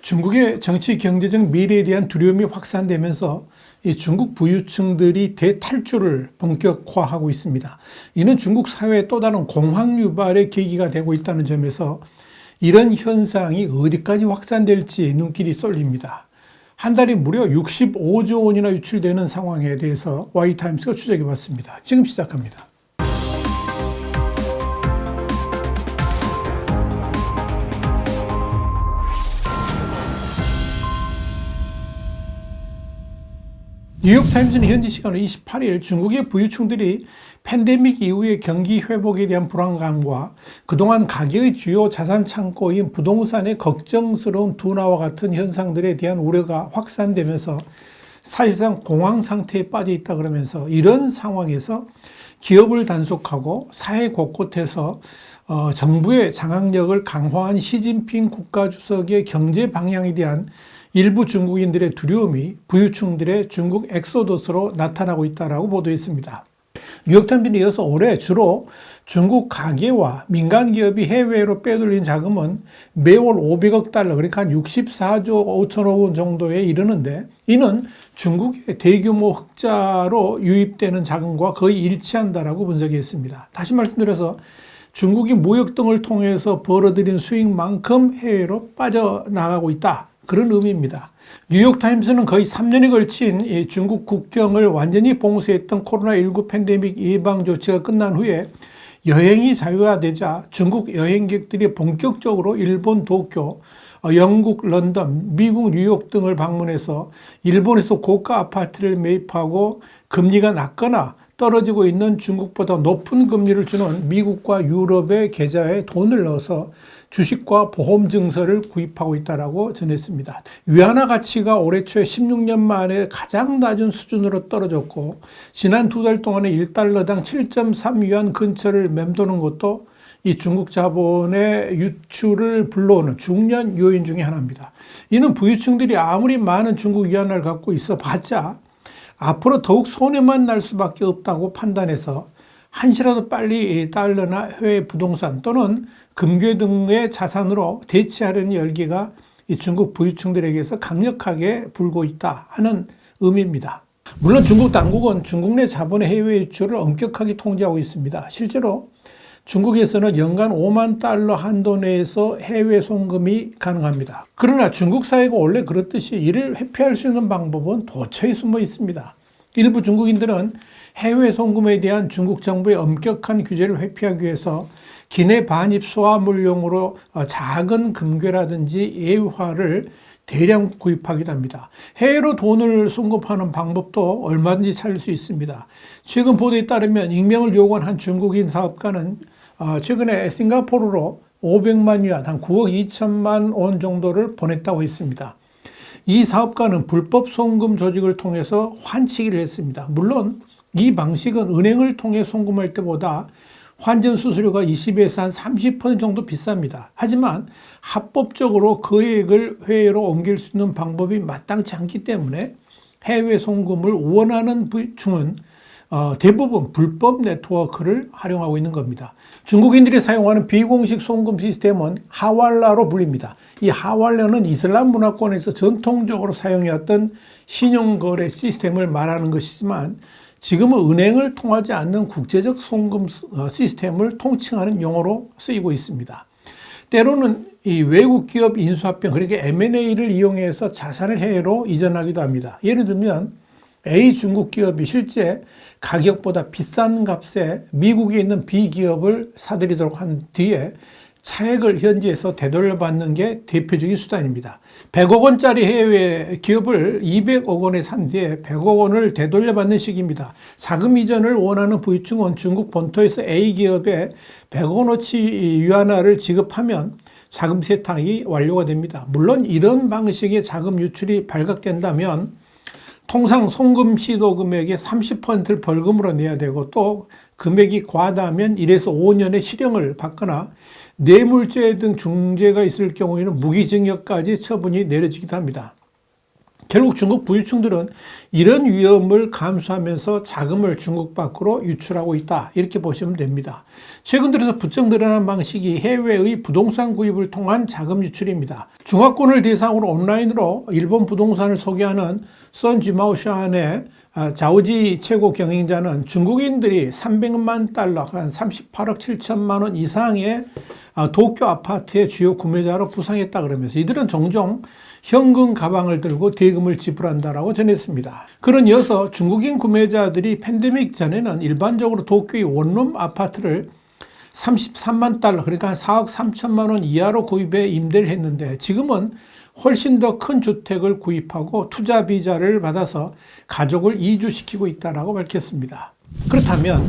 중국의 정치 경제적 미래에 대한 두려움이 확산되면서 이 중국 부유층들이 대탈출을 본격화하고 있습니다. 이는 중국 사회의 또 다른 공황 유발의 계기가 되고 있다는 점에서 이런 현상이 어디까지 확산될지 눈길이 쏠립니다. 한 달에 무려 65조 원이나 유출되는 상황에 대해서 Y타임스가 추적해 봤습니다. 지금 시작합니다. 뉴욕타임즈는 현지 시간으로 28일 중국의 부유층들이 팬데믹 이후의 경기 회복에 대한 불안감과 그동안 가계의 주요 자산 창고인 부동산의 걱정스러운 둔화와 같은 현상들에 대한 우려가 확산되면서 사실상 공황 상태에 빠져 있다 그러면서 이런 상황에서 기업을 단속하고 사회 곳곳에서 정부의 장악력을 강화한 시진핑 국가주석의 경제 방향에 대한 일부 중국인들의 두려움이 부유층들의 중국 엑소더스로 나타나고 있다고 보도했습니다. 뉴욕타임즈는 이어서 올해 주로 중국 가계와 민간 기업이 해외로 빼돌린 자금은 매월 500억 달러, 그러니까 한 64조 5천억 원 정도에 이르는데 이는 중국의 대규모 흑자로 유입되는 자금과 거의 일치한다라고 분석했습니다. 다시 말씀드려서 중국이 무역 등을 통해서 벌어들인 수익만큼 해외로 빠져나가고 있다. 그런 의미입니다. 뉴욕타임스는 거의 3년에 걸친 중국 국경을 완전히 봉쇄했던 코로나19 팬데믹 예방 조치가 끝난 후에 여행이 자유화되자 중국 여행객들이 본격적으로 일본 도쿄, 영국 런던, 미국 뉴욕 등을 방문해서 일본에서 고가 아파트를 매입하고 금리가 낮거나 떨어지고 있는 중국보다 높은 금리를 주는 미국과 유럽의 계좌에 돈을 넣어서 주식과 보험 증서를 구입하고 있다고 전했습니다. 위안화 가치가 올해 초에 16년 만에 가장 낮은 수준으로 떨어졌고 지난 두 달 동안에 1달러당 7.3위안 근처를 맴도는 것도 이 중국 자본의 유출을 불러오는 중요한 요인 중에 하나입니다. 이는 부유층들이 아무리 많은 중국 위안화를 갖고 있어 봤자 앞으로 더욱 손해만 날 수밖에 없다고 판단해서 한시라도 빨리 달러나 해외 부동산 또는 금괴 등의 자산으로 대체하려는 열기가 이 중국 부유층들에게서 강력하게 불고 있다 하는 의미입니다. 물론 중국 당국은 중국 내 자본의 해외 유출을 엄격하게 통제하고 있습니다. 실제로 중국에서는 연간 5만 달러 한도 내에서 해외 송금이 가능합니다. 그러나 중국 사회가 원래 그렇듯이 이를 회피할 수 있는 방법은 도처에 숨어 있습니다. 일부 중국인들은 해외 송금에 대한 중국 정부의 엄격한 규제를 회피하기 위해서 기내 반입 소화물용으로 작은 금괴라든지 예화를 대량 구입하기도 합니다. 해외로 돈을 송금하는 방법도 얼마든지 찾을 수 있습니다. 최근 보도에 따르면 익명을 요구한 한 중국인 사업가는 최근에 싱가포르로 500만 위안, 한 9억 2천만 원 정도를 보냈다고 했습니다. 이 사업가는 불법 송금 조직을 통해서 환치기를 했습니다. 물론 이 방식은 은행을 통해 송금할 때보다 환전 수수료가 20에서 한 30% 정도 비쌉니다. 하지만 합법적으로 거액을 해외로 옮길 수 있는 방법이 마땅치 않기 때문에 해외 송금을 원하는 부유층은 대부분 불법 네트워크를 활용하고 있는 겁니다. 중국인들이 사용하는 비공식 송금 시스템은 하왈라로 불립니다. 이 하왈라는 이슬람 문화권에서 전통적으로 사용해왔던 신용거래 시스템을 말하는 것이지만 지금은 은행을 통하지 않는 국제적 송금 시스템을 통칭하는 용어로 쓰이고 있습니다. 때로는 이 외국 기업 인수합병, 그러니까 M&A를 이용해서 자산을 해외로 이전하기도 합니다. 예를 들면 A 중국 기업이 실제 가격보다 비싼 값에 미국에 있는 B 기업을 사들이도록 한 뒤에 차액을 현지에서 되돌려받는 게 대표적인 수단입니다. 100억 원짜리 해외 기업을 200억 원에 산 뒤에 100억 원을 되돌려받는 식입니다. 자금 이전을 원하는 부유층은 중국 본토에서 A 기업에 100억 원어치 위안화를 지급하면 자금 세탁이 완료가 됩니다. 물론 이런 방식의 자금 유출이 발각된다면 통상 송금 시도 금액의 30%를 벌금으로 내야 되고 또 금액이 과다하면 1에서 5년의 실형을 받거나 뇌물죄 등 중죄가 있을 경우에는 무기징역까지 처분이 내려지기도 합니다. 결국 중국 부유층들은 이런 위험을 감수하면서 자금을 중국 밖으로 유출하고 있다, 이렇게 보시면 됩니다. 최근 들어서 부쩍 늘어난 방식이 해외의 부동산 구입을 통한 자금 유출입니다. 중화권을 대상으로 온라인으로 일본 부동산을 소개하는 선지마오샤안의 자오지 최고 경영자는 중국인들이 300만 달러, 한 38억 7천만 원 이상의 도쿄 아파트의 주요 구매자로 부상했다 그러면서 이들은 종종 현금 가방을 들고 대금을 지불한다라고 전했습니다. 그런 이어서 중국인 구매자들이 팬데믹 전에는 일반적으로 도쿄의 원룸 아파트를 33만 달러, 그러니까 한 4억 3천만 원 이하로 구입해 임대를 했는데 지금은 훨씬 더 큰 주택을 구입하고 투자 비자를 받아서 가족을 이주시키고 있다고 밝혔습니다. 그렇다면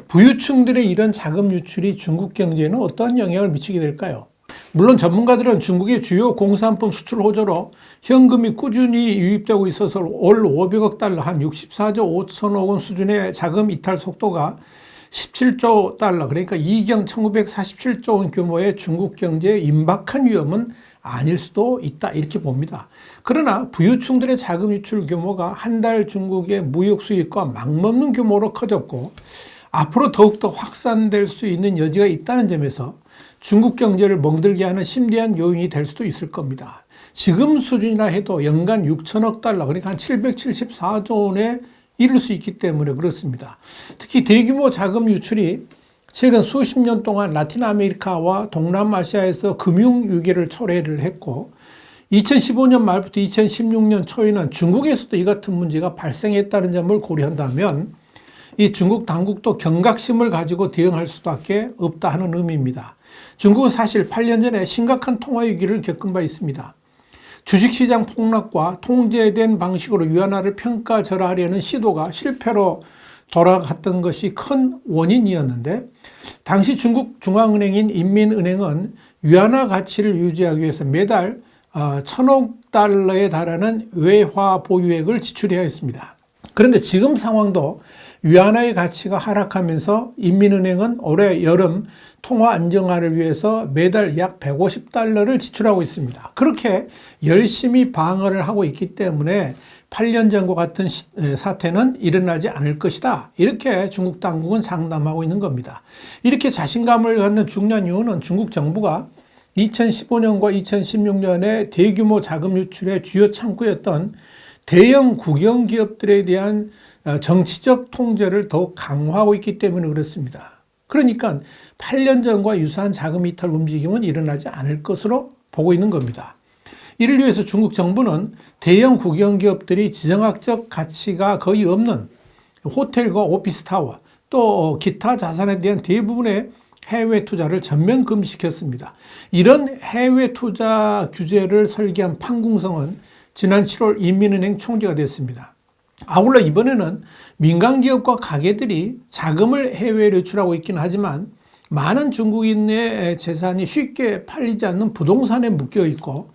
부유층들의 이런 자금 유출이 중국 경제에는 어떤 영향을 미치게 될까요? 물론 전문가들은 중국의 주요 공산품 수출 호조로 현금이 꾸준히 유입되고 있어서 올 500억 달러, 한 64조 5천억 원 수준의 자금 이탈 속도가 17조 달러, 그러니까 이경 1947조 원 규모의 중국 경제에 임박한 위험은 아닐 수도 있다, 이렇게 봅니다. 그러나 부유층들의 자금 유출 규모가 한 달 중국의 무역 수입과 막먹는 규모로 커졌고 앞으로 더욱더 확산될 수 있는 여지가 있다는 점에서 중국 경제를 멍들게 하는 심대한 요인이 될 수도 있을 겁니다. 지금 수준이나 해도 연간 6천억 달러, 그러니까 한 774조 원에 이를 수 있기 때문에 그렇습니다. 특히 대규모 자금 유출이 최근 수십 년 동안 라틴 아메리카와 동남아시아에서 금융 위기를 초래를 했고 2015년 말부터 2016년 초에는 중국에서도 이 같은 문제가 발생했다는 점을 고려한다면 이 중국 당국도 경각심을 가지고 대응할 수밖에 없다 하는 의미입니다. 중국은 사실 8년 전에 심각한 통화 위기를 겪은 바 있습니다. 주식시장 폭락과 통제된 방식으로 위안화를 평가절하하려는 시도가 실패로 돌아갔던 것이 큰 원인이었는데 당시 중국 중앙은행인 인민은행은 위안화 가치를 유지하기 위해서 매달 1,000억 달러에 달하는 외화 보유액을 지출해야 했습니다. 그런데 지금 상황도 위안화의 가치가 하락하면서 인민은행은 올해 여름 통화 안정화를 위해서 매달 약 150달러를 지출하고 있습니다. 그렇게 열심히 방어를 하고 있기 때문에 8년 전과 같은 사태는 일어나지 않을 것이다, 이렇게 중국 당국은 장담하고 있는 겁니다. 이렇게 자신감을 갖는 중요한 이유는 중국 정부가 2015년과 2016년에 대규모 자금 유출의 주요 창구였던 대형 국영기업들에 대한 정치적 통제를 더욱 강화하고 있기 때문에 그렇습니다. 그러니까 8년 전과 유사한 자금 이탈 움직임은 일어나지 않을 것으로 보고 있는 겁니다. 이를 위해서 중국 정부는 대형 국영기업들이 지정학적 가치가 거의 없는 호텔과 오피스타워 또 기타 자산에 대한 대부분의 해외 투자를 전면 금지시켰습니다. 이런 해외 투자 규제를 설계한 판궁성은 지난 7월 인민은행 총재가 됐습니다. 아울러 이번에는 민간기업과 가게들이 자금을 해외에 유출하고 있긴 하지만 많은 중국인의 재산이 쉽게 팔리지 않는 부동산에 묶여 있고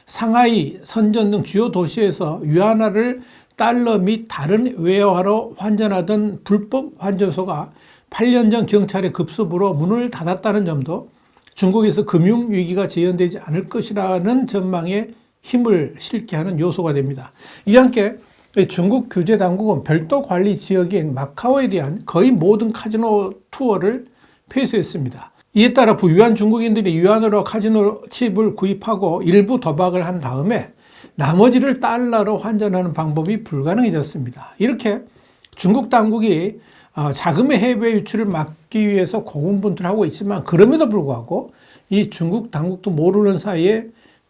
상하이, 선전 등 주요 도시에서 위안화를 달러 및 다른 외화로 환전하던 불법 환전소가 8년 전 경찰의 급습으로 문을 닫았다는 점도 중국에서 금융위기가 재현되지 않을 것이라는 전망에 힘을 실게 하는 요소가 됩니다. 이와 함께 중국 규제 당국은 별도 관리 지역인 마카오에 대한 거의 모든 카지노 투어를 폐쇄했습니다. 이에 따라 부유한 중국인들이 위안으로 카지노 칩을 구입하고 일부 도박을 한 다음에 나머지를 달러로 환전하는 방법이 불가능해졌습니다. 이렇게 중국 당국이 자금의 해외 유출을 막기 위해서 고군분투하고 있지만 그럼에도 불구하고 이 중국 당국도 모르는 사이에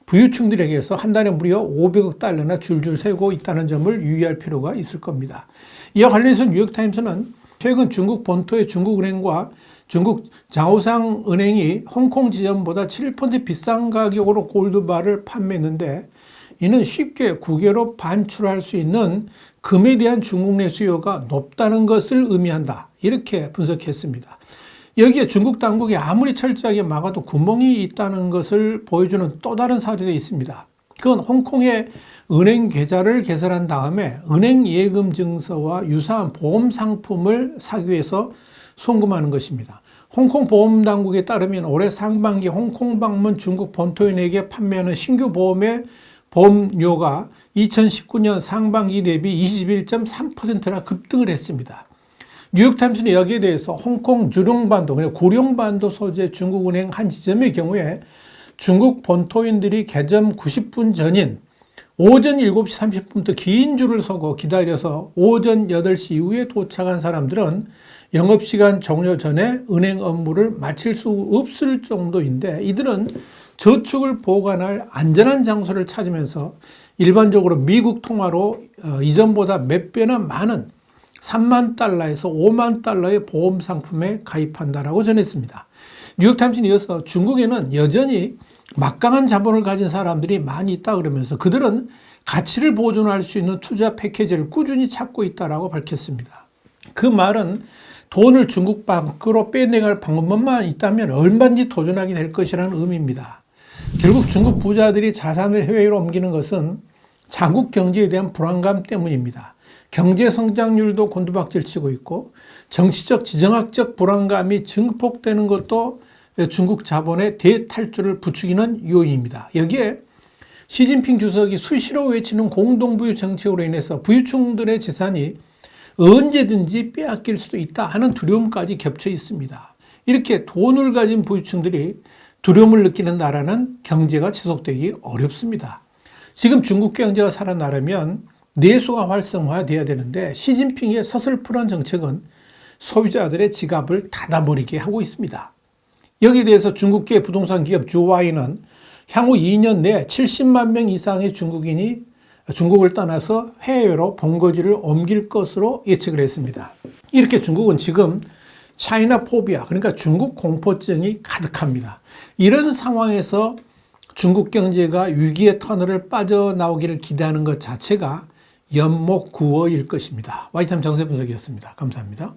부유층들에게서 한 달에 무려 500억 달러나 줄줄 세고 있다는 점을 유의할 필요가 있을 겁니다. 이와 관련해서 뉴욕타임스는 최근 중국 본토의 중국은행과 중국 자오상 은행이 홍콩 지점보다 7% 비싼 가격으로 골드바를 판매했는데 이는 쉽게 국외로 반출할 수 있는 금에 대한 중국 내 수요가 높다는 것을 의미한다, 이렇게 분석했습니다. 여기에 중국 당국이 아무리 철저하게 막아도 구멍이 있다는 것을 보여주는 또 다른 사례가 있습니다. 그건 홍콩의 은행 계좌를 개설한 다음에 은행 예금 증서와 유사한 보험 상품을 사기 위해서 송금하는 것입니다. 홍콩 보험당국에 따르면 올해 상반기 홍콩 방문 중국 본토인에게 판매하는 신규 보험의 보험료가 2019년 상반기 대비 21.3%나 급등을 했습니다. 뉴욕타임스는 여기에 대해서 홍콩 주룡반도, 그리고 고룡반도 소재 중국은행 한 지점의 경우에 중국 본토인들이 개점 90분 전인 오전 7시 30분부터 긴 줄을 서고 기다려서 오전 8시 이후에 도착한 사람들은 영업시간 종료 전에 은행 업무를 마칠 수 없을 정도인데, 이들은 저축을 보관할 안전한 장소를 찾으면서 일반적으로 미국 통화로 이전보다 몇 배나 많은 3만 달러에서 5만 달러의 보험 상품에 가입한다라고 전했습니다. 뉴욕타임스는 이어서 중국에는 여전히 막강한 자본을 가진 사람들이 많이 있다 그러면서 그들은 가치를 보존할 수 있는 투자 패키지를 꾸준히 찾고 있다라고 밝혔습니다. 그 말은 돈을 중국 밖으로 빼내갈 방법만 있다면 얼마든지 도전하게 될 것이라는 의미입니다. 결국 중국 부자들이 자산을 해외로 옮기는 것은 자국 경제에 대한 불안감 때문입니다. 경제 성장률도 곤두박질 치고 있고 정치적, 지정학적 불안감이 증폭되는 것도 중국 자본의 대탈출을 부추기는 요인입니다. 여기에 시진핑 주석이 수시로 외치는 공동부유 정책으로 인해서 부유층들의 재산이 언제든지 빼앗길 수도 있다 하는 두려움까지 겹쳐 있습니다. 이렇게 돈을 가진 부유층들이 두려움을 느끼는 나라는 경제가 지속되기 어렵습니다. 지금 중국 경제가 살아나려면 내수가 활성화돼야 되는데 시진핑의 서슬프런 정책은 소비자들의 지갑을 닫아버리게 하고 있습니다. 여기에 대해서 중국계 부동산 기업 주와이는 향후 2년 내에 70만 명 이상의 중국인이 중국을 떠나서 해외로 본거지를 옮길 것으로 예측을 했습니다. 이렇게 중국은 지금 차이나 포비아, 그러니까 중국 공포증이 가득합니다. 이런 상황에서 중국 경제가 위기의 터널을 빠져나오기를 기대하는 것 자체가 연목구어일 것입니다. 와이타임 정세 분석이었습니다. 감사합니다.